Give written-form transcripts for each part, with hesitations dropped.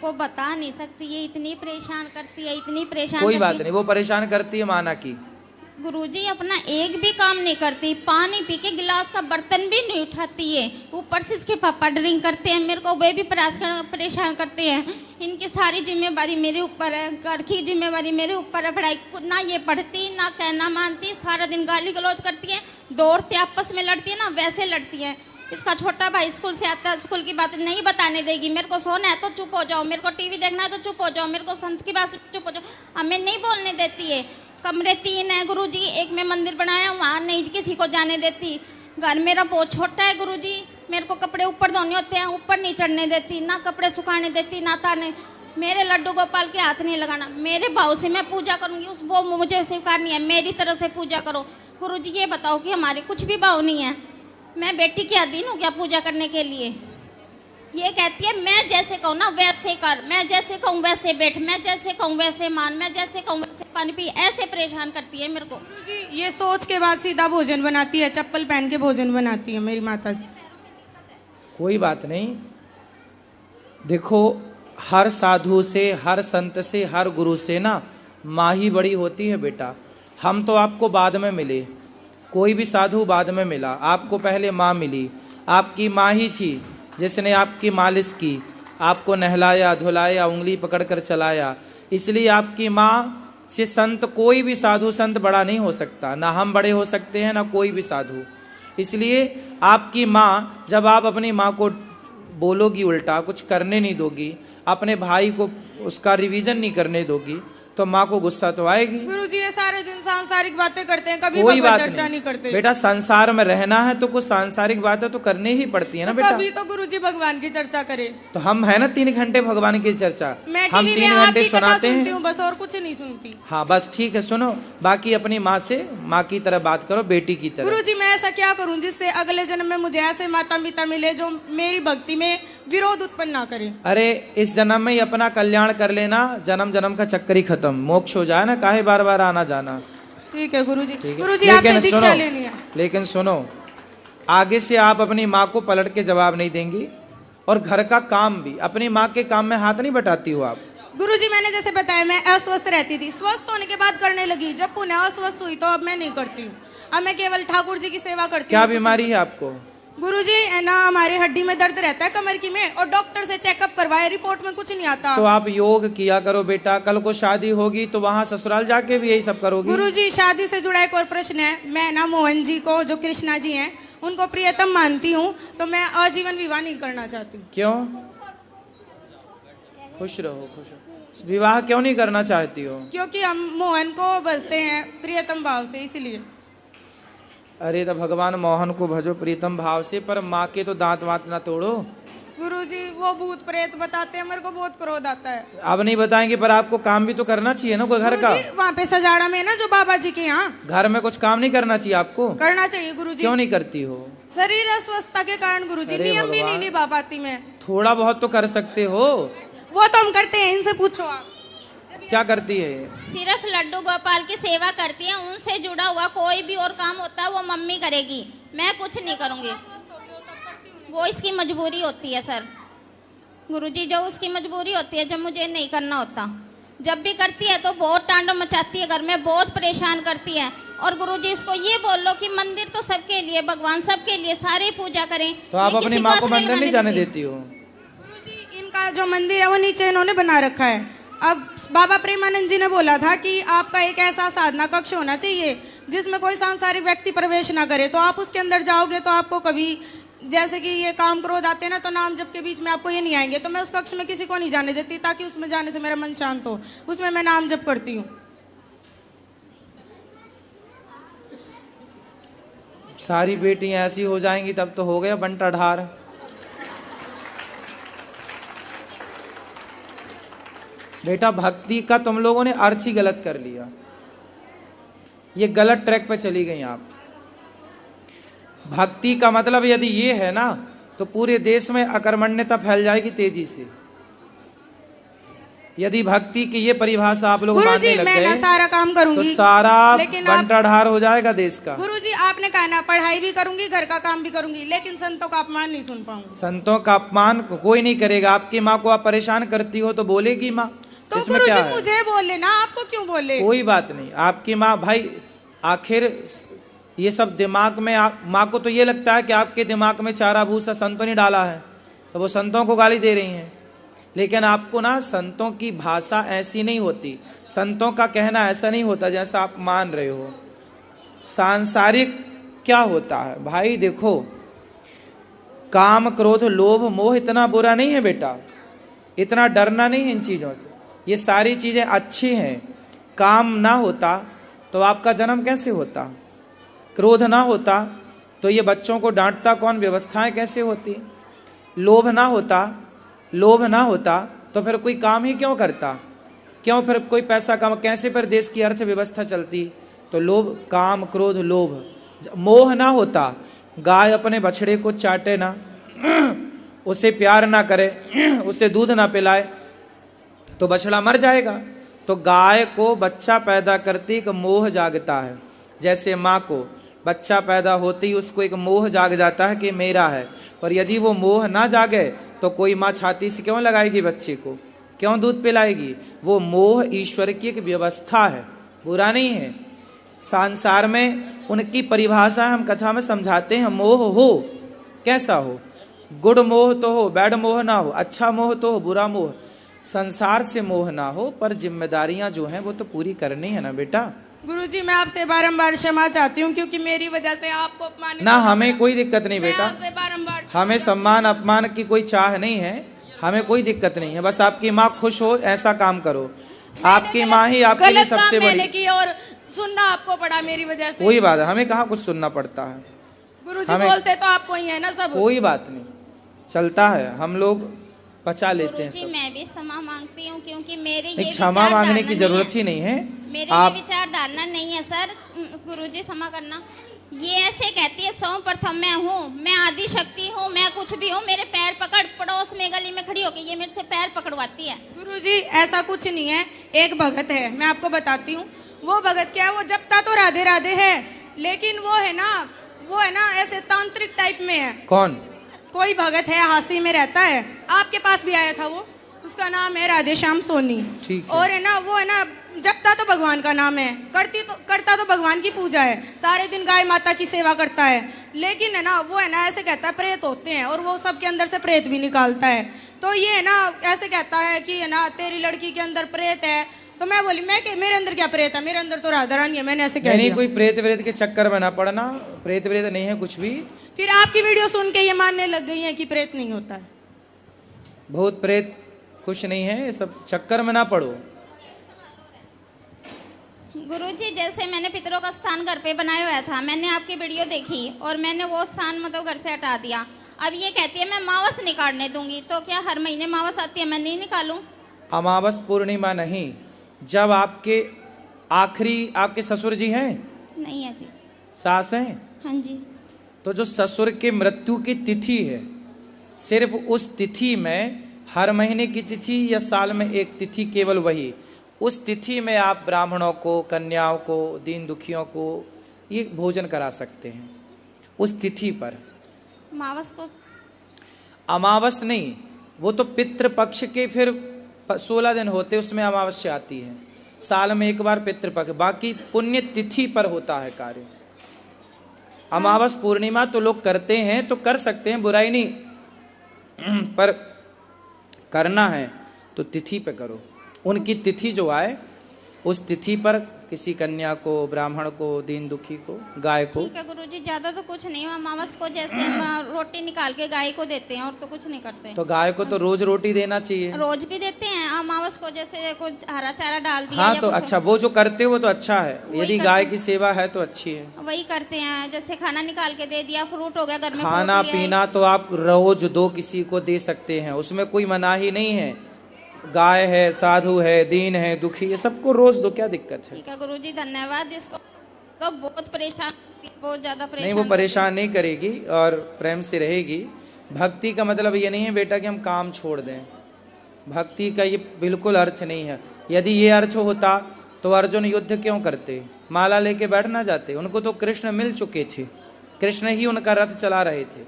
आपको बता नहीं सकती, ये इतनी परेशान करती है, इतनी परेशान कोई करती बात नहीं, वो परेशान करती है माना की। गुरुजी अपना एक भी काम नहीं करती, पानी पी के गिलास का बर्तन भी नहीं उठाती है। ऊपर से इसके पापा ड्रिंक करते हैं, मेरे को वे भी परेशान करते हैं। इनकी सारी जिम्मेवारी मेरे ऊपर है, घर की जिम्मेवारी मेरे ऊपर है। पढ़ाई ना ये पढ़ती ना कहना मानती, सारा दिन गाली गलौज करती है, दौड़ते आपस में लड़ती है ना वैसे लड़ती है। इसका छोटा भाई स्कूल से आता है, स्कूल की बात नहीं बताने देगी। मेरे को सोना है तो चुप हो जाओ, मेरे को टीवी देखना है तो चुप हो जाओ, मेरे को संत की बात चुप हो जाओ, हमें नहीं बोलने देती है। कमरे 3 है गुरुजी, एक में मंदिर बनाया, वहाँ नहीं किसी को जाने देती। घर मेरा बहुत छोटा है गुरुजी, मेरे को कपड़े ऊपर धोने होते हैं, ऊपर नहीं चढ़ने देती, ना कपड़े सुखाने देती ना ताने। मेरे लड्डू गोपाल के हाथ नहीं लगाना, मेरे भाव से मैं पूजा करूँगी, उस वो मुझे स्वीकार नहीं है, मेरी तरह से पूजा करो। गुरुजी ये बताओ कि हमारे कुछ भी भाव नहीं है, मैं बेटी की अधीन हूँ क्या पूजा करने के लिए? ये कहती है मैं जैसे कहूँ ना वैसे कर, मैं जैसे कहूँ वैसे बैठ, मैं जैसे कहूँ वैसे मान, मैं जैसे कहूँ वैसे पानी पी, ऐसे परेशान करती है मेरे को। गुरुजी ये सोच के बाद सीधा भोजन बनाती है, चप्पल पहन के भोजन बनाती है मेरी माता जी। कोई बात नहीं, देखो हर साधु से, हर संत से, हर गुरु से ना माँ ही बड़ी होती है बेटा। हम तो आपको बाद में मिले, कोई भी साधु बाद में मिला, आपको पहले माँ मिली। आपकी माँ ही थी जिसने आपकी मालिश की, आपको नहलाया धुलाया, उंगली पकड़कर चलाया। इसलिए आपकी माँ से संत, कोई भी साधु संत बड़ा नहीं हो सकता, ना हम बड़े हो सकते हैं ना कोई भी साधु। इसलिए आपकी माँ, जब आप अपनी माँ को बोलोगी उल्टा, कुछ करने नहीं दोगी, अपने भाई को उसका रिवीजन नहीं करने दोगी, तो माँ को गुस्सा तो आएगी। गुरुजी ये सारे दिन सांसारिक बातें करते हैं, कभी कोई बात चर्चा नहीं करते। बेटा संसार में रहना है तो कुछ सांसारिक बातें तो करनी ही पड़ती है ना बेटा। कभी तो गुरुजी भगवान की चर्चा करे। तो हम है ना 3 घंटे भगवान की चर्चा, मैं हम टीवी 3 में आप घंटे ही कथा सुनाते सुनती हैं। हूँ बस, और कुछ नहीं सुनती। हाँ बस ठीक है, सुनो, बाकी अपनी माँ से माँ की तरह बात करो, बेटी की तरह। गुरुजी मैं ऐसा क्या करूं जिससे अगले जन्म में मुझे ऐसे माता पिता मिले जो मेरी भक्ति में विरोध उत्पन्न ना करे। अरे इस जन्म में ही अपना कल्याण कर लेना, जन्म जन्म का चक्कर ही खत्म, मोक्ष हो जाए ना, काहे बार बार आना जाना। ठीक है गुरुजी। ठीक है? गुरुजी आपसे दीक्षा लेनी है। लेकिन सुनो, आगे से आप अपनी माँ को पलट के जवाब नहीं देंगी, और घर का काम भी, अपनी माँ के काम में हाथ नहीं बटाती हो आप। गुरुजी मैंने जैसे बताया मैं अस्वस्थ रहती थी, स्वस्थ होने के बाद करने लगी, जब पुनः अस्वस्थ हुई तो अब मैं नहीं करती हूँ। अब मैं केवल ठाकुर जी की सेवा करती हूँ। क्या बीमारी है आपको? गुरुजी है ना, हमारे हड्डी में दर्द रहता है कमर की में, और डॉक्टर से चेकअप करवाए, रिपोर्ट में कुछ नहीं आता। तो आप योग किया करो बेटा, कल को शादी होगी तो वहाँ ससुराल जाके भी यही सब करोगी। गुरुजी शादी से जुड़ा एक और प्रश्न है, मैं ना मोहन जी को, जो कृष्णा जी हैं, उनको प्रियतम मानती हूँ, तो मैं आजीवन विवाह नहीं करना चाहती। क्यों? खुश रहो, खुश रहो। विवाह क्यों नहीं करना चाहती हो? क्योंकि हम मोहन को बसते हैं प्रियतम भाव से, इसलिए। अरे तो भगवान मोहन को भजो प्रीतम भाव से, पर माँ के तो दांत वांत ना तोड़ो। गुरुजी वो भूत प्रेत बताते हैं, मेरे को बहुत क्रोध आता है। अब नहीं बताएंगे, पर आपको काम भी तो करना चाहिए ना कोई घर का। वहाँ पे सजाड़ा में ना, जो बाबा जी के यहाँ, घर में कुछ काम नहीं करना चाहिए आपको? करना चाहिए गुरुजी। क्यों नहीं करती हो? शरीर अस्वस्थता के कारण गुरुजी, अरे नियम भी भगवान। नहीं निभा पाती मैं। थोड़ा बहुत तो कर सकते हो। वो तो हम करते हैं, इनसे पूछो आप। क्या करती है ये? सिर्फ लड्डू गोपाल की सेवा करती है, उनसे जुड़ा हुआ कोई भी और काम होता है वो मम्मी करेगी, मैं कुछ नहीं करूँगी। वो इसकी मजबूरी होती है सर गुरुजी, जो उसकी मजबूरी होती है, जब मुझे नहीं करना होता। जब भी करती है तो बहुत तांडव मचाती है घर में, बहुत परेशान करती है। और गुरुजी इसको ये बोल लो कि मंदिर तो सबके लिए, भगवान सबके लिए, सारे पूजा करें। तो आप अपनी माँ को मंदिर नहीं जाने देती हो? गुरुजी इनका जो मंदिर है वो नीचे इन्होंने बना रखा है। अब बाबा प्रेमानंद जी ने बोला था कि आपका एक ऐसा साधना कक्ष होना चाहिए जिसमें कोई सांसारिक व्यक्ति प्रवेश ना करे, तो आप उसके अंदर जाओगे तो आपको कभी, जैसे कि ये काम क्रोध आते हैं ना, तो नाम जप के बीच में आपको ये नहीं आएंगे। तो मैं उस कक्ष में किसी को नहीं जाने देती, ताकि उसमें जाने से मेरा मन शांत हो। उसमें मैं नाम जप करती हूँ। सारी बेटियां ऐसी हो जाएंगी तब तो हो गया बंटा ढार। बेटा भक्ति का तुम लोगों ने अर्थ ही गलत कर लिया, ये गलत ट्रैक पे चली गई आप। भक्ति का मतलब यदि ये है ना, तो पूरे देश में अकर्मण्यता फैल जाएगी तेजी से। यदि भक्ति की ये परिभाषा आप लोग गुरुजी मानने लग मैं ना गए सारा काम तो करूंगी, सारा लेकिन आप बंटाढार हो जाएगा देश का। गुरुजी आपने कहा ना पढ़ाई भी करूंगी, घर का काम भी करूंगी, लेकिन संतों का अपमान नहीं सुन पाऊंगी। संतों का अपमान कोई नहीं करेगा। आपकी माँ को आप परेशान करती हो तो बोलेगी माँ, तो इसमें क्या गुरुजी है? मुझे बोले ना, आपको क्यों बोले? कोई बात नहीं। आपकी माँ भाई आखिर ये सब दिमाग में माँ को तो ये लगता है कि आपके दिमाग में चारा भूसा संतों ने डाला है, तो वो संतों को गाली दे रही हैं। लेकिन आपको ना संतों की भाषा ऐसी नहीं होती, संतों का कहना ऐसा नहीं होता जैसा आप मान रहे हो। सांसारिक क्या होता है भाई, देखो काम क्रोध लोभ मोह इतना बुरा नहीं है बेटा, इतना डरना नहीं है इन चीज़ों से। ये सारी चीज़ें अच्छी हैं। काम ना होता तो आपका जन्म कैसे होता, क्रोध ना होता तो ये बच्चों को डांटता कौन, व्यवस्थाएं कैसे होती, लोभ ना होता तो फिर कोई काम ही क्यों करता, क्यों फिर कोई पैसा कम, कैसे फिर देश की अर्थव्यवस्था चलती। तो लोभ, काम क्रोध लोभ। मोह ना होता, गाय अपने बछड़े को चाटे ना, उसे प्यार ना करे, उसे दूध ना पिलाए तो बछड़ा मर जाएगा। तो गाय को बच्चा पैदा करती एक मोह जागता है, जैसे माँ को बच्चा पैदा होते ही उसको एक मोह जाग जाता है कि मेरा है। और यदि वो मोह ना जागे तो कोई माँ छाती से क्यों लगाएगी बच्चे को, क्यों दूध पिलाएगी। वो मोह ईश्वर की एक व्यवस्था है, बुरा नहीं है। संसार में उनकी परिभाषा हम कथा में समझाते हैं। मोह हो कैसा हो, गुड मोह तो हो, बैड मोह ना हो, अच्छा मोह तो हो, बुरा मोह। संसार से मोह ना हो, पर जिम्मेदारियां जो हैं वो तो पूरी करनी है ना बेटा। गुरुजी मैं आपसे बारंबार क्षमा चाहती हूँ, क्योंकि मेरी वजह से आपको अपमानित ना, हमें कोई दिक्कत नहीं मैं बेटा, आपसे बारंबार हमें सम्मान अपमान की कोई चाह नहीं है, हमें कोई दिक्कत नहीं है। बस आपकी माँ खुश हो ऐसा काम करो। आपकी माँ ही आपके लिए गलत सबसे काम मैंने बड़ी। की और सुनना आपको पड़ा मेरी वजह से। कोई बात है, हमें कहाँ कुछ सुनना पड़ता है। गुरुजी हमें- बोलते तो आपको ही है ना सब। कोई बात नहीं, चलता है, हम लोग पचा लेते हैं गुरुजी सब। मैं भी क्षमा मांगती हूँ, क्योंकि मेरे ये नहीं, क्षमा मांगने की जरूरत ही नहीं है। मेरी आप ये विचारधारणा नहीं है सर। गुरुजी क्षमा करना। ये ऐसे कहती है सर्वप्रथम मैं हूँ, मैं आदि शक्ति हूँ, मैं कुछ भी हूँ, मेरे पैर पकड़, पड़ोस में गली में खड़ी होकर ये मेरे से पैर पकड़वाती है। गुरुजी ऐसा कुछ नहीं है, एक भगत है, मैं आपको बताती हूँ। वो भगत क्या है, वो जपता तो राधे राधे है, लेकिन वो है ना ऐसे तांत्रिक टाइप में है। कौन? कोई भगत है, हासी में रहता है, आपके पास भी आया था वो, उसका नाम है राधे श्याम सोनी। ठीक है। और है ना वो है ना जपता तो भगवान का नाम है, करता तो भगवान की पूजा है, सारे दिन गाय माता की सेवा करता है, लेकिन है ना वो है ना ऐसे कहता है प्रेत होते हैं, और वो सबके अंदर से प्रेत भी निकालता है। तो ये है ना ऐसे कहता है कि है ना तेरी लड़की के अंदर प्रेत है। तो मैं बोली मेरे अंदर क्या प्रेत है, मेरे अंदर तो राधा रानी है, मैंने ऐसे कह नहीं, दिया। कोई प्रेत व्रेत के चक्कर में ना पड़ना, प्रेत व्रेत नहीं है कुछ भी। फिर आपकी वीडियो सुन के ये मानने लग गई है कि प्रेत नहीं होता है। भूत प्रेत कुछ नहीं है, ये सब चक्कर में ना पड़ो। गुरुजी जैसे मैंने पितरों का स्थान घर पे बनाया हुआ था, मैंने आपकी वीडियो देखी और मैंने वो स्थान मतलब घर से हटा दिया। अब ये कहती है मैं मावस निकालने दूंगी, तो क्या हर महीने मावस आती है, मैं नहीं निकालूं? अमावस पूर्णिमा नहीं, जब आपके आखिरी आपके ससुर जी हैं, नहीं है जी। सास हैं, हाँ जी। तो जो ससुर के मृत्यु की तिथि है, सिर्फ उस तिथि में, हर महीने की तिथि या साल में एक तिथि, केवल वही, उस तिथि में आप ब्राह्मणों को, कन्याओं को, दीन दुखियों को ये भोजन करा सकते हैं उस तिथि पर। मावस को अमावस नहीं, वो तो पितृपक्ष के फिर 16 दिन होते, उसमें अमावस्या आती है, साल में एक बार पितृपक्ष, बाकी पुण्य तिथि पर होता है कार्य। अमावस पूर्णिमा तो लोग करते हैं तो कर सकते हैं, बुराई नहीं, पर करना है तो तिथि पे करो। उनकी तिथि जो आए उस तिथि पर किसी कन्या को, ब्राह्मण को, दीन दुखी को, गाय को। ठीक है गुरुजी, ज्यादा तो कुछ नहीं, अमावस को जैसे हम रोटी निकाल के गाय को देते हैं और तो कुछ नहीं करते। तो गाय को तो रोज रोटी देना चाहिए। रोज भी देते हैं, अमावस को जैसे कुछ हरा चारा डाल दिया। हाँ या तो कुछ अच्छा, वो जो करते हो वो तो अच्छा है, वही यदि करते गाय हैं। की सेवा है तो अच्छी है। वही करते हैं, जैसे खाना निकाल के दे दिया, फ्रूट हो गया घर में, खाना फ्रूट लिया पीना तो आप रोज दो किसी को दे सकते हैं, उसमें कोई मनाही नहीं है। गाय है, साधु है, दीन है, दुखी, ये सबको रोज दो, क्या दिक्कत है? ठीक है गुरुजी, धन्यवाद। इसको तो बहुत परेशान, बहुत ज्यादा परेशान। नहीं, वो परेशान नहीं करेगी और प्रेम से रहेगी। भक्ति का मतलब ये नहीं है बेटा कि हम काम छोड़ दें, भक्ति का ये बिल्कुल अर्थ नहीं है। यदि ये अर्थ होता तो अर्जुन युद्ध क्यों करते, माला लेके बैठ ना जाते। उनको तो कृष्ण मिल चुके थे, कृष्ण ही उनका रथ चला रहे थे।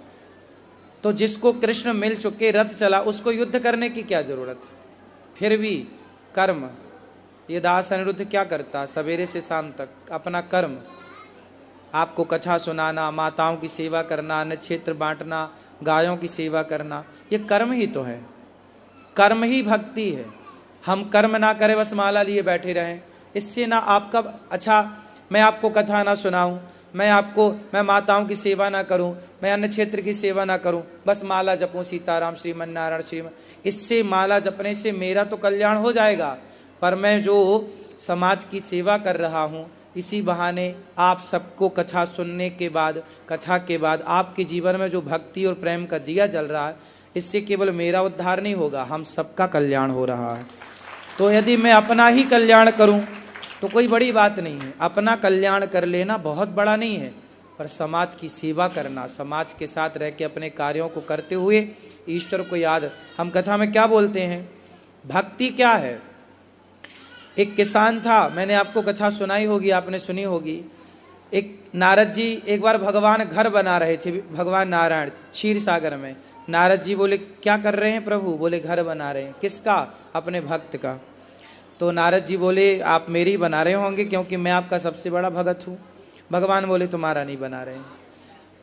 तो जिसको कृष्ण मिल चुके, रथ चला, उसको युद्ध करने की क्या जरूरत। फिर भी कर्म, ये दास अनिरुद्ध क्या करता, सवेरे से शाम तक अपना कर्म, आपको कथा सुनाना, माताओं की सेवा करना, अन्न क्षेत्र बांटना, गायों की सेवा करना, ये कर्म ही तो है, कर्म ही भक्ति है। हम कर्म ना करें, बस माला लिए बैठे रहें, इससे ना आपका अच्छा, मैं आपको कथा ना सुनाऊं, मैं माताओं की सेवा ना करूं, मैं अन्न क्षेत्र की सेवा ना करूं, बस माला जपूं सीताराम श्रीमन नारायण श्रीमन, इससे माला जपने से मेरा तो कल्याण हो जाएगा, पर मैं जो समाज की सेवा कर रहा हूं, इसी बहाने आप सबको कथा सुनने के बाद, कथा के बाद आपके जीवन में जो भक्ति और प्रेम का दिया जल रहा है, इससे केवल मेरा उद्धार नहीं होगा, हम सबका कल्याण हो रहा है। तो यदि मैं अपना ही कल्याण करूं तो कोई बड़ी बात नहीं है, अपना कल्याण कर लेना बहुत बड़ा नहीं है, पर समाज की सेवा करना, समाज के साथ रह के अपने कार्यों को करते हुए ईश्वर को याद। हम कथा में क्या बोलते हैं, भक्ति क्या है। एक किसान था, मैंने आपको कथा सुनाई होगी, आपने सुनी होगी। एक नारद जी एक बार भगवान घर बना रहे थे, भगवान नारायण क्षीर सागर में। नारद जी बोले क्या कर रहे हैं प्रभु, बोले घर बना रहे हैं। किसका, अपने भक्त का। तो नारद जी बोले आप मेरी बना रहे होंगे क्योंकि मैं आपका सबसे बड़ा भगत हूँ। भगवान बोले तुम्हारा नहीं बना रहे हैं।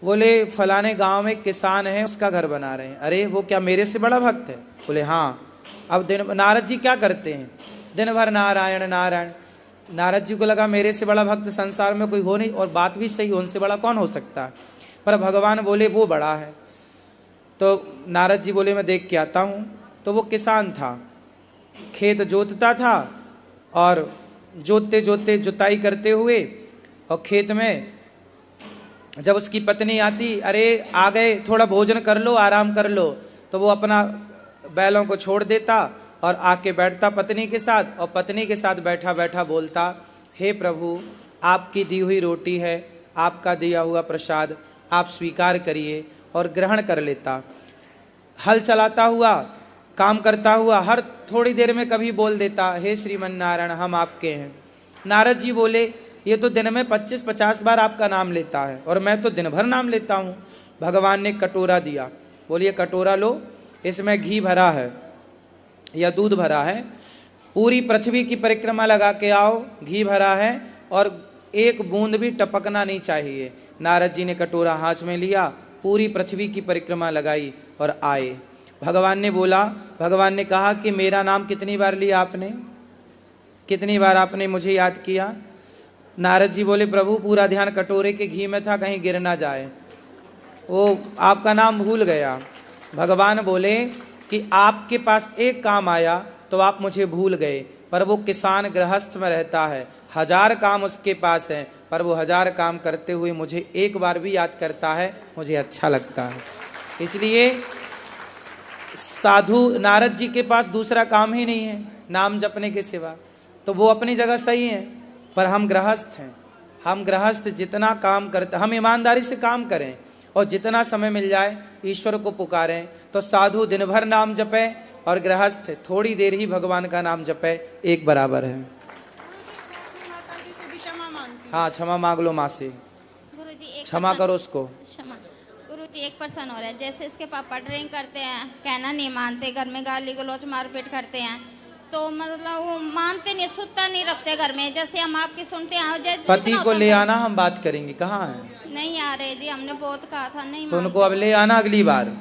बोले फलाने गांव में किसान है, उसका घर बना रहे हैं। अरे वो क्या मेरे से बड़ा भक्त है, बोले हाँ। अब नारद जी क्या करते हैं, दिन भर नारायण नारायण। नारद जी को लगा मेरे से बड़ा भक्त संसार में कोई हो नहीं, और बात भी सही, उनसे बड़ा कौन हो सकता है, पर भगवान बोले वो बड़ा है। तो नारद जी बोले मैं देख के आता हूँ। तो वो किसान था, खेत जोतता था, और जोतते जोतते जुताई करते हुए, और खेत में जब उसकी पत्नी आती, अरे आ गए थोड़ा भोजन कर लो, आराम कर लो, तो वो अपना बैलों को छोड़ देता और आके बैठता पत्नी के साथ, और पत्नी के साथ बैठा बैठा बोलता हे प्रभु आपकी दी हुई रोटी है, आपका दिया हुआ प्रसाद आप स्वीकार करिए, और ग्रहण कर लेता। हल चलाता हुआ, काम करता हुआ, हर थोड़ी देर में कभी बोल देता हे श्रीमन नारायण हम आपके हैं। नारद जी बोले ये तो दिन में 25-50 बार आपका नाम लेता है, और मैं तो दिन भर नाम लेता हूँ। भगवान ने कटोरा दिया, बोलिए कटोरा लो, इसमें घी भरा है या दूध भरा है, पूरी पृथ्वी की परिक्रमा लगा के आओ, घी भरा है और एक बूंद भी टपकना नहीं चाहिए। नारद जी ने कटोरा हाथ में लिया, पूरी पृथ्वी की परिक्रमा लगाई और आए। भगवान ने बोला, भगवान ने कहा कि मेरा नाम कितनी बार लिया आपने, कितनी बार आपने मुझे याद किया। नारद जी बोले प्रभु पूरा ध्यान कटोरे के घी में था, कहीं गिर ना जाए, वो आपका नाम भूल गया। भगवान बोले कि आपके पास एक काम आया तो आप मुझे भूल गए, पर वो किसान गृहस्थ में रहता है, 1000 काम उसके पास है, पर वो 1000 काम करते हुए मुझे एक बार भी याद करता है, मुझे अच्छा लगता है। इसलिए साधु नारद जी के पास दूसरा काम ही नहीं है नाम जपने के सिवा, तो वो अपनी जगह सही है, पर हम गृहस्थ हैं। हम गृहस्थ जितना काम करते, हम ईमानदारी से काम करें और जितना समय मिल जाए ईश्वर को पुकारें। तो साधु दिन भर नाम जपे और गृहस्थ थोड़ी देर ही भगवान का नाम जपे, एक बराबर है। हाँ क्षमा मांग लो माँ से, गुरुजी क्षमा करो उसको। क्षमा गुरुजी, एक पर्सन हो रहा है, जैसे इसके पापा ड्रिंक करते हैं, कहना नहीं मानते, घर में गाली गलौज मारपीट करते हैं, तो मतलब वो मानते नहीं, सुत्ता नहीं रखते घर में, जैसे हम आपकी सुनते हैं। पति को ले आना, हम बात करेंगे। कहाँ है? नहीं आ रहे जी, हमने बहुत कहा था नहीं। तो उनको अब ले आना, अगली बार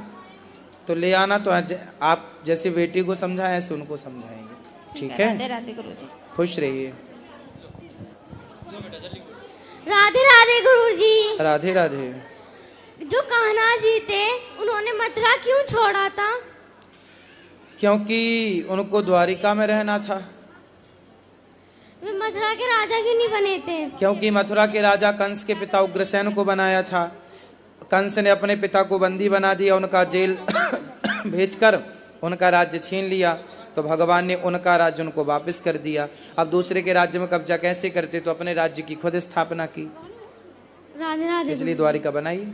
तो ले आना। तो आप जैसे बेटी को समझाएं ऐसे उनको समझाएंगे, ठीक है? राधे राधे गुरुजी, खुश रहिए। राधे राधे गुरुजी। राधे राधे। जो कान्हा जी थे उन्होंने मथुरा क्यों छोड़ा था? क्योंकि उनको द्वारिका में रहना था। वे मथुरा के राजा क्यों नहीं बने थे? क्योंकि मथुरा के राजा कंस के पिता उग्रसेन को बनाया था। कंस ने अपने पिता को बंदी बना दिया, उनका जेल भेजकर उनका राज्य छीन लिया, तो भगवान ने उनका राज्य उनको वापस कर दिया। अब दूसरे के राज्य में कब्जा कैसे करते, तो अपने राज्य की खुद स्थापना की। राधे राधे। इसलिए द्वारिका बनाई।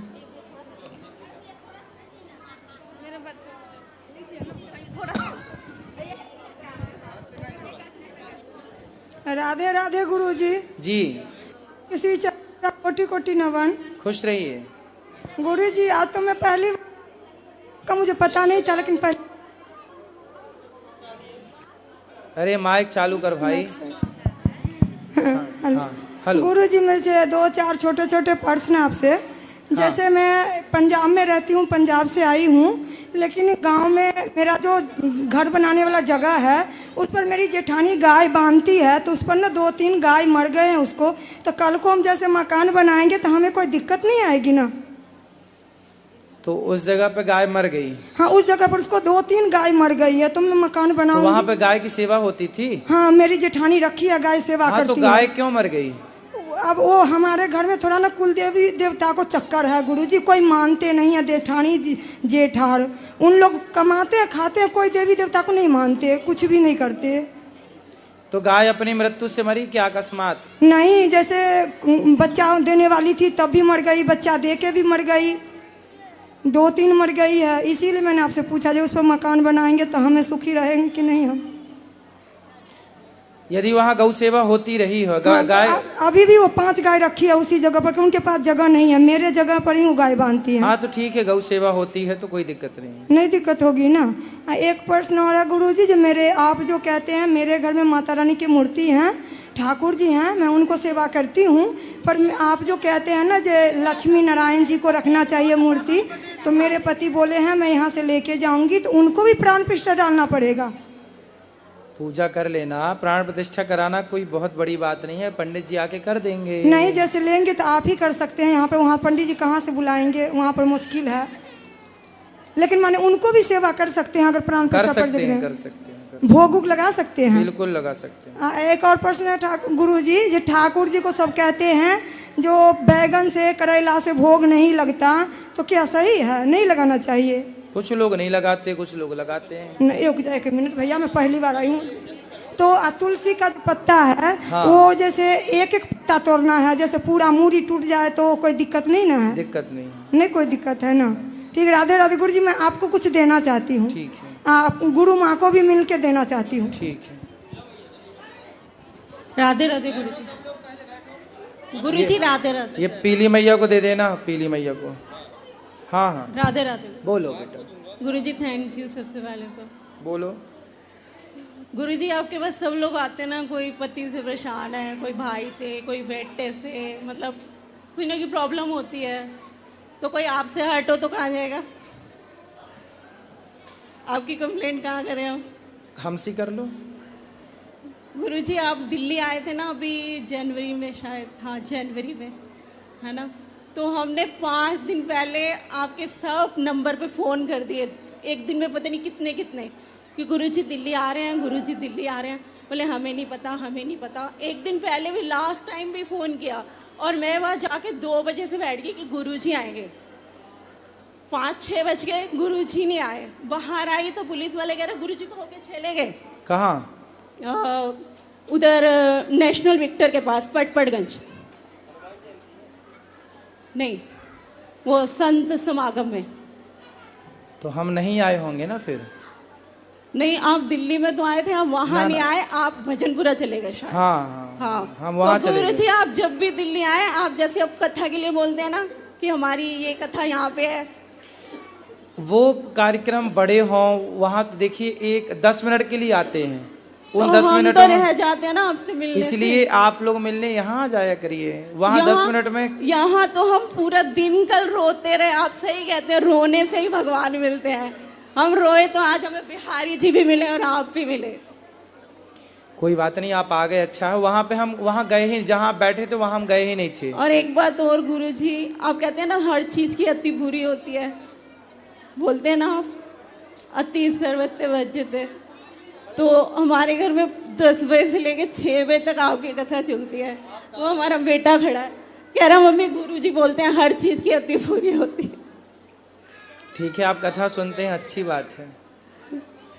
राधे राधे गुरुजी। जी किसी चरण कोटि कोटि नमन। खुश रहिए। गुरुजी आज तो मैं पहली का मुझे पता नहीं था, लेकिन पहले अरे माइक चालू कर भाई। हाँ, हेलो। गुरुजी मेरे से 2-4 छोटे छोटे प्रश्न आपसे। जैसे मैं पंजाब में रहती हूँ, पंजाब से आई हूँ, लेकिन गांव में मेरा जो घर बनाने वाला जगह है उस पर मेरी जेठानी गाय बांधती है, तो उस पर ना 2-3 गाय मर गए हैं उसको। तो कल को हम जैसे मकान बनाएंगे तो हमें कोई दिक्कत नहीं आएगी ना? तो उस जगह पे गाय मर गई? हाँ, उस जगह पर उसको 2-3 गाय मर गई है, तो मैं मकान बनाऊंगी। तो वहाँ पे गाय की सेवा होती थी? हाँ, मेरी जेठानी रखी है, गाय सेवा हाँ, करती तो गाय है। क्यों मर गई? अब वो हमारे घर में थोड़ा ना कुल देवी देवता को चक्कर है गुरुजी, कोई मानते नहीं है। जेठानी जेठार उन लोग कमाते हैं खाते हैं, कोई देवी देवता को नहीं मानते, कुछ भी नहीं करते। तो गाय अपनी मृत्यु से मरी क्या अकस्मात? नहीं, जैसे बच्चा देने वाली थी तब भी मर गई, बच्चा दे के भी मर गई, 2-3 मर गई है। इसीलिए मैंने आपसे पूछा जो उस पर मकान बनाएंगे तो हमें सुखी रहेंगे कि नहीं हम? यदि वहाँ गौ सेवा होती रही हो गाय अभी भी वो 5 गाय रखी है उसी जगह पर, उनके पास जगह नहीं है, मेरे जगह पर ही वो गाय बांधती है। हाँ तो ठीक है, गौ सेवा होती है तो कोई दिक्कत नहीं। नहीं दिक्कत होगी ना। एक प्रश्न और है गुरुजी, जो मेरे आप जो कहते हैं मेरे घर में माता रानी की मूर्ति हैं, ठाकुर जी हैं, मैं उनको सेवा करती हूँ, पर आप जो कहते हैं ना जो लक्ष्मी नारायण जी को रखना चाहिए मूर्ति, तो मेरे पति बोले हैं मैं यहाँ से लेके जाऊँगी, तो उनको भी प्राण प्रतिष्ठा डालना पड़ेगा? पूजा कर लेना, प्राण प्रतिष्ठा कराना कोई बहुत बड़ी बात नहीं है, पंडित जी आके कर देंगे। नहीं, जैसे लेंगे तो आप ही कर सकते हैं यहाँ पर, वहाँ पंडित जी कहाँ से बुलाएंगे, वहाँ पर मुश्किल है। लेकिन माने उनको भी सेवा कर सकते हैं अगर प्राण प्रतिष्ठा कर सकते हैं, भोग उग लगा सकते हैं। बिल्कुल लगा सकते हैं। एक और प्रश्न है गुरु जी, जो ठाकुर जी को सब कहते हैं जो बैगन से करेला से भोग नहीं लगता, तो क्या सही है, नहीं लगाना चाहिए? कुछ लोग नहीं लगाते, कुछ लोग लगाते हैं। नहीं, एक मिनट भैया, मैं पहली बार आई हूँ। तो तुलसी का जो पत्ता है, हाँ। वो जैसे एक पत्ता तोड़ना है, जैसे पूरा मूड़ी टूट जाए तो कोई दिक्कत नहीं ना है? दिक्कत नहीं, नहीं कोई दिक्कत है ना? ठीक, राधे राधे गुरु जी। मैं आपको कुछ देना चाहती हूँ, ठीक है। आप गुरु माँ को भी मिल के देना चाहती हूँ। ठीक है। राधे राधे गुरुजी। गुरुजी राधे राधे। ये पीली मैया को दे देना, पीली मैया को। हाँ हाँ राधे राधे। बोलो बेटा। गुरुजी थैंक यू। सबसे पहले तो बोलो। गुरुजी आपके पास सब लोग आते हैं ना, कोई पति से परेशान है, कोई भाई से, कोई बेटे से, मतलब कोई ना कोई प्रॉब्लम होती है, तो कोई आपसे हटो तो कहाँ जाएगा? आपकी कंप्लेंट कहाँ करें हम? हमसे कर लो। गुरुजी आप दिल्ली आए थे ना अभी जनवरी में, शायद, हाँ जनवरी में, है ना? तो हमने 5 दिन पहले आपके सब नंबर पे फ़ोन कर दिए, एक दिन में पता नहीं कितने कितने, कि गुरुजी दिल्ली आ रहे हैं, गुरुजी दिल्ली आ रहे हैं। बोले हमें नहीं पता, हमें नहीं पता। एक दिन पहले भी, लास्ट टाइम भी फ़ोन किया, और मैं वहाँ जाके 2 बजे से बैठ गई कि गुरुजी आएंगे। 5-6 बज गए, गुरुजी नहीं आए। बाहर आई तो पुलिस वाले कह रहे गुरुजी तो होके चले गए। कहाँ? उधर नेशनल विक्टर के पास, पटपड़गंज। नहीं, वो संत समागम में। तो हम नहीं आए होंगे ना फिर? नहीं, आप दिल्ली में तो आए थे, आप वहाँ नहीं आए, आप भजनपुरा चले गए शायद। हाँ हाँ, हम वहाँ तो चले गुरुजी गए। आप जब भी दिल्ली आए, आप जैसे अब कथा के लिए बोलते हैं ना कि हमारी ये कथा यहाँ पे है, वो कार्यक्रम बड़े हों वहाँ तो देखिए 10 मिनट के लिए आते हैं, उन तो 10 हम मिनट तो रह जाते हैं ना आपसे मिलने इसलिए आप लोग मिलने यहाँ आ जाया करिए, वहाँ 10 मिनट में। यहाँ तो हम पूरा दिन कल रोते रहे। आप सही कहते हैं, रोने से ही भगवान मिलते हैं। हम रोए तो आज हमें बिहारी जी भी मिले और आप भी मिले। कोई बात नहीं, आप आ गए, अच्छा है। वहाँ पे हम वहाँ गए ही, जहाँ बैठे थे वहाँ हम गए ही नहीं थे। और एक बात और गुरुजी, आप कहते हैं ना हर चीज़ की अति बुरी होती है, बोलते हैं ना आप, अति सर्वत्र वर्ज्यते। तो हमारे घर में 10 बजे से लेकर 6 बजे तक आपकी कथा चलती है। वो हमारा बेटा खड़ा है, कह रहा मम्मी गुरुजी बोलते हैं हर चीज़ की अति बुरी होती है। ठीक है, आप कथा सुनते हैं, अच्छी बात है।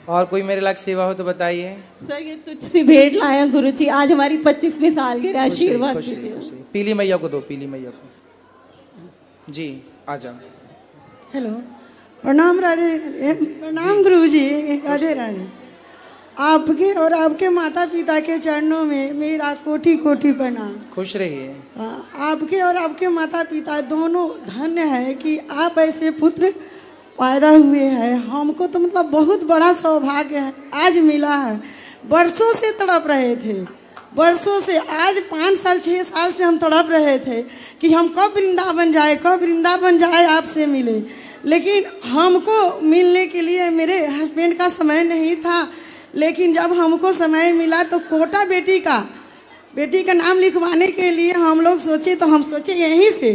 और कोई मेरे लायक सेवा हो तो बताइए। सर ये तुझसे भेंट लाया गुरुजी, आज हमारी 25वीं सालगिरह, आशीर्वाद खुशी, दीजिए। खुशी। पीली मैया को दो, पीली मैया को। जी आ जाओ। हेलो, प्रणाम राधे, प्रणाम गुरुजी, राधे राधे। आपके और आपके माता पिता के चरणों में मेरा कोटि कोटि प्रणाम। खुश रहिए। आपके और आपके माता पिता दोनों धन्य है कि आप ऐसे पुत्र पैदा हुए हैं। हमको तो मतलब बहुत बड़ा सौभाग्य है आज मिला है। बरसों से तड़प रहे थे, बरसों से, आज 5 साल 6 साल से हम तड़प रहे थे कि हम कब वृंदावन जाए, कब वृंदावन जाए आपसे मिले। लेकिन हमको मिलने के लिए मेरे हस्बैंड का समय नहीं था। लेकिन जब हमको समय मिला तो कोटा बेटी का नाम लिखवाने के लिए हम लोग सोचे, तो हम सोचे यहीं से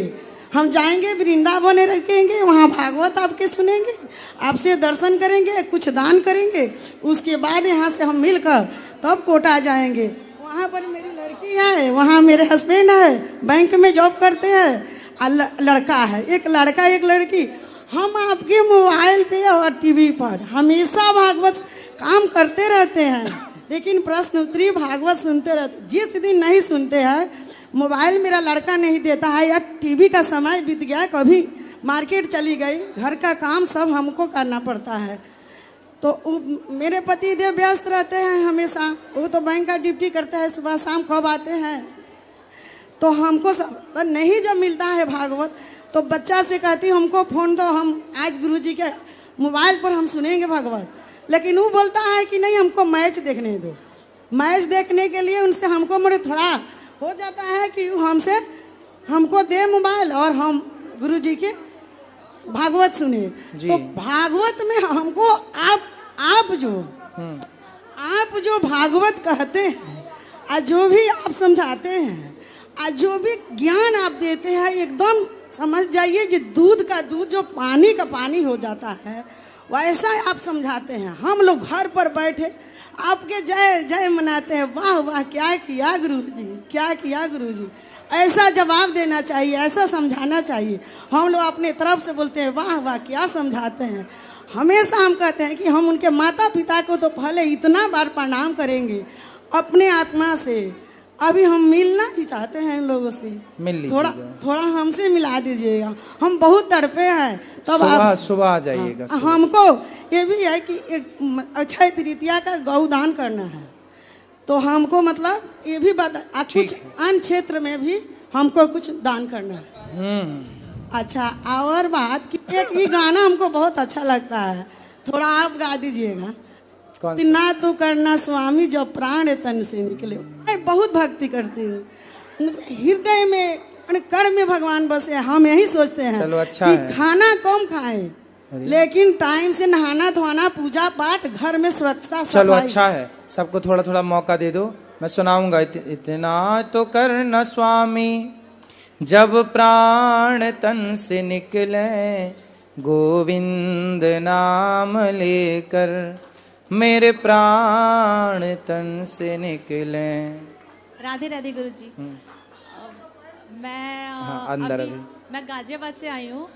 हम जाएंगे, वृंदावन रखेंगे, वहाँ भागवत आपके सुनेंगे, आपसे दर्शन करेंगे, कुछ दान करेंगे, उसके बाद यहाँ से हम मिलकर तब कोटा जाएंगे। वहाँ पर मेरी लड़की है, वहाँ मेरे हस्बैंड है, बैंक में जॉब करते हैं, लड़का है, एक लड़का एक लड़की। हम आपके मोबाइल पे और टीवी पर हमेशा भागवत काम करते रहते हैं, लेकिन प्रश्न उत्तरी भागवत सुनते रहते। जिस दिन नहीं सुनते हैं, मोबाइल मेरा लड़का नहीं देता है या टीवी का समय बीत गया, कभी मार्केट चली गई, घर का काम सब हमको करना पड़ता है। तो मेरे पति देव व्यस्त रहते हैं हमेशा, वो तो बैंक का ड्यूटी करते हैं, सुबह शाम कब आते हैं। तो हमको सब नहीं जब मिलता है भागवत, तो बच्चा से कहती हमको फ़ोन दो, हम आज गुरुजी के मोबाइल पर हम सुनेंगे भागवत। लेकिन वो बोलता है कि नहीं, हमको मैच देखने दो। मैच देखने के लिए उनसे हमको मेरे थोड़ा हो जाता है कि हमको दे मोबाइल और हम गुरुजी के भागवत सुने। तो भागवत में हमको आप जो भागवत कहते हैं और जो भी आप समझाते हैं और जो भी ज्ञान आप देते हैं, एकदम समझ जाइए कि दूध का दूध जो पानी का पानी हो जाता है, वैसा आप समझाते हैं। हम लोग घर पर बैठे आपके जय जय मनाते हैं, वाह वाह क्या किया गुरुजी, क्या किया गुरुजी। ऐसा जवाब देना चाहिए, ऐसा समझाना चाहिए। हम लोग अपने तरफ से बोलते हैं वाह वाह क्या समझाते हैं। हमेशा हम कहते हैं कि हम उनके माता पिता को तो पहले इतना बार प्रणाम करेंगे अपने आत्मा से। अभी हम मिलना भी चाहते हैं इन लोगों से, थोड़ा हमसे मिला दीजिएगा, हम बहुत तड़पे हैं। तब आप सुबह आ जाइएगा। हमको ये भी है कि अक्षय तृतीया का गौदान करना है, तो हमको मतलब ये भी बता, कुछ अन्य क्षेत्र में भी हमको कुछ दान करना है। अच्छा, और बात कि एक ये गाना हमको बहुत अच्छा लगता है, थोड़ा आप गा दीजिएगा। ना तो करना स्वामी जो प्राण तन से निकले। मैं बहुत भक्ति करती हूँ, हृदय में कर में भगवान बसे। हम यही सोचते हैं कि खाना कम खाएं, लेकिन टाइम से नहाना धोना, पूजा पाठ, घर में स्वच्छता। चलो अच्छा है, सबको थोड़ा थोड़ा मौका दे दो, मैं सुनाऊंगा। इतना तो करना स्वामी जब प्राण तन से निकले, गोविंद नाम लेकर मेरे प्राण तन से निकले। राधे राधे गुरुजी। मैं गाजियाबाद से आई हूँ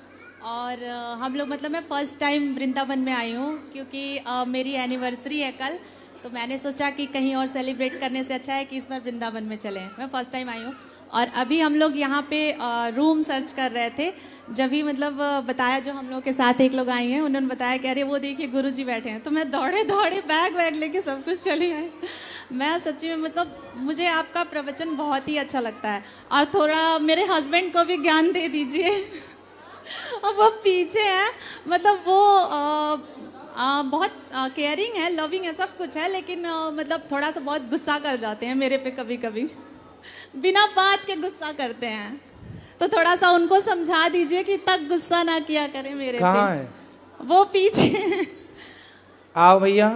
और हम लोग मतलब मैं फ़र्स्ट टाइम वृंदावन में आई हूँ, क्योंकि मेरी एनिवर्सरी है कल, तो मैंने सोचा कि कहीं और सेलिब्रेट करने से अच्छा है कि इस बार वृंदावन में चलें। मैं फ़र्स्ट टाइम आई हूँ और अभी हम लोग यहाँ पे रूम सर्च कर रहे थे, जब भी मतलब बताया, जो हम लोग के साथ एक लोग आए हैं, उन्होंने बताया कि अरे वो देखिए गुरुजी बैठे हैं, तो मैं दौड़े बैग लेके सब कुछ चली आई। मैं सच्ची में मतलब मुझे आपका प्रवचन बहुत ही अच्छा लगता है, और थोड़ा मेरे हस्बैंड को भी ज्ञान दे दीजिए। और वो पीछे हैं, मतलब वो बहुत केयरिंग है, लविंग है, सब कुछ है, लेकिन मतलब थोड़ा सा बहुत गुस्सा कर जाते हैं मेरे पे, कभी कभी बिना बात के गुस्सा करते हैं। तो थोड़ा सा उनको समझा दीजिए कि तक गुस्सा ना किया करें मेरे पे। कहाँ है वो? पीछे। आओ भैया,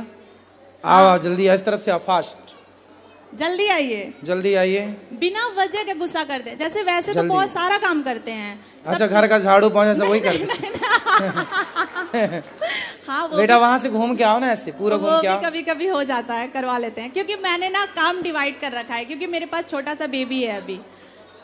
आओ जल्दी, इस तरफ से आओ, फास्ट जल्दी आइए, जल्दी आइए। बिना वजह के गुस्सा करते हैं, जैसे वैसे तो बहुत सारा काम करते हैं। अच्छा, घर का झाड़ू पोंछा सब वही करते हाँ, वो बेटा वहाँ से घूम के आओ ना, ऐसे पूरा घूम के आओ। कभी कभी हो जाता है, करवा लेते हैं, क्योंकि मैंने ना काम डिवाइड कर रखा है, क्योंकि मेरे पास छोटा सा बेबी है अभी,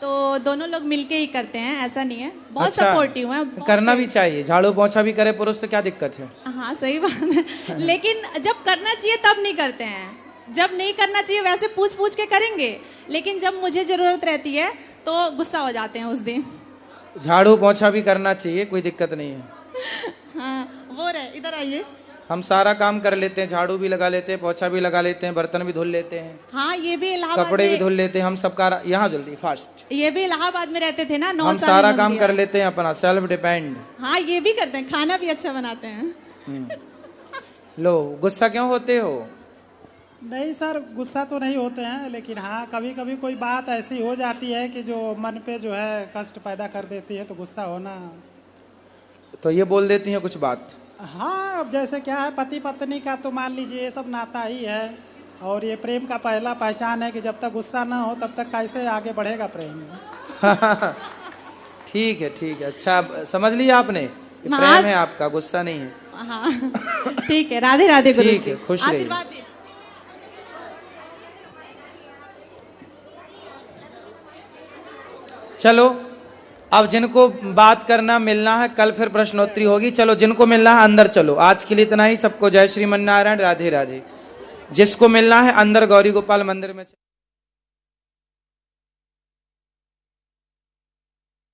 तो दोनों लोग मिलके ही करते हैं, ऐसा नहीं है। बहुत सपोर्टिव है, करना भी चाहिए, झाड़ू पोंछा भी करे पुरुष तो क्या दिक्कत है। हाँ सही बात है, लेकिन जब करना चाहिए तब नहीं करते हैं, जब नहीं करना चाहिए वैसे पूछ के करेंगे, लेकिन जब मुझे जरूरत रहती है तो गुस्सा हो जाते हैं उस दिन। झाड़ू पोंछा भी करना चाहिए, कोई दिक्कत नहीं है। हाँ, वो रहे, इधर आइए। हम सारा काम कर लेते हैं, झाड़ू भी लगा लेते हैं, पोछा भी लगा लेते हैं, बर्तन भी धुल लेते हैं, हाँ ये भी इलाहाबाद कपड़े भी में, धुल लेते हैं, हम सबका यहाँ जल्दी फास्ट। ये भी इलाहाबाद में रहते थे ना, 9 हम साल सारा उन्होंने काम दिया। कर लेते हैं अपना, सेल्फ डिपेंड। हाँ ये भी करते हैं, खाना भी अच्छा बनाते हैं। लो गुस्सा क्यों होते हो? नहीं सर, गुस्सा तो नहीं होते हैं, लेकिन हाँ कभी कभी कोई बात ऐसी हो जाती है कि जो मन पे जो है कष्ट पैदा कर देती है, तो गुस्सा होना। तो ये बोल देती हैं कुछ बात? हाँ, अब जैसे क्या है, पति पत्नी का तो मान लीजिए ये सब नाता ही है, और ये प्रेम का पहला पहचान है कि जब तक गुस्सा ना हो तब तक कैसे आगे बढ़ेगा प्रेम। ठीक है, अच्छा समझ लिया आपने, ये प्रेम है आपका, गुस्सा नहीं है। हाँ ठीक है, राधे राधे गुरुजी। ठीक है, खुश रहिए। आशीर्वाद दीजिए। चलो अब जिनको बात करना मिलना है कल फिर प्रश्नोत्तरी होगी। चलो जिनको मिलना है अंदर चलो। आज के लिए इतना ही। सबको जय श्रीमन नारायण, राधे राधे। जिसको मिलना है अंदर गौरी गोपाल मंदिर में